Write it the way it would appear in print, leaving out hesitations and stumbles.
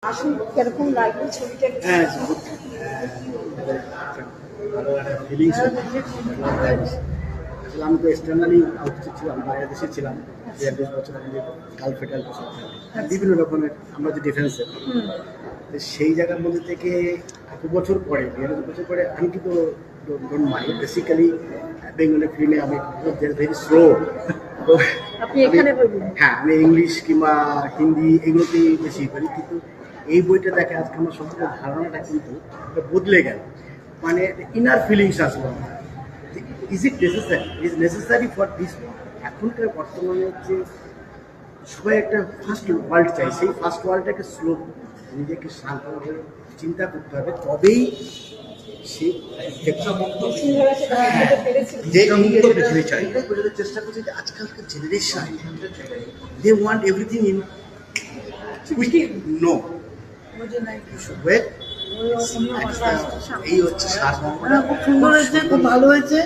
আসুন কিরকম লাগলো ছবিটা? হ্যাঁ, ভালো একটা ফিলিংস। আসলে আমি তো এক্সটার্নালি আউটসাইড ছিলাম, বাইরের দেশে ছিলাম। ২-২ বছর আমাদের কালফেটাল বিভিন্ন রকমের আমরা যে ডিফেন্সের, সেই জায়গার মধ্যে থেকে এত বছর পরে ২০০ বছর পরে আমি কিন্তু ডোন্ট মাইন্ড বেসিক্যালি বেঙ্গলি ফিল্মে আমি ভেরি স্লো। তো আপনি এখানে বলবেন? হ্যাঁ, আমি ইংলিশ কিংবা হিন্দি এগুলোতেই বেশি করি, কিন্তু এই বইটা দেখে আজকে আমার সম্পূর্ণ ধারণাটা কিন্তু বদলে গেল। মানে ইনার ফিলিংস আসলো আমার। Is it necessary, is necessary for this. এখনকার বর্তমানে হচ্ছে সবাই একটা ফার্স্ট ওয়ার্ল্ড চাই, সেই ফার্স্ট ওয়ার্ল্ডটাকে স্লো নিজেকে শান্তভাবে চিন্তা করতে হবে, তবেই সে পৃথিবী চাই। বোঝাতে চেষ্টা করছি যে আজকালকার generation they want everything in quickly. No, এই হচ্ছে শ্বাস। খুব সুন্দর হয়েছে, খুব ভালো হয়েছে।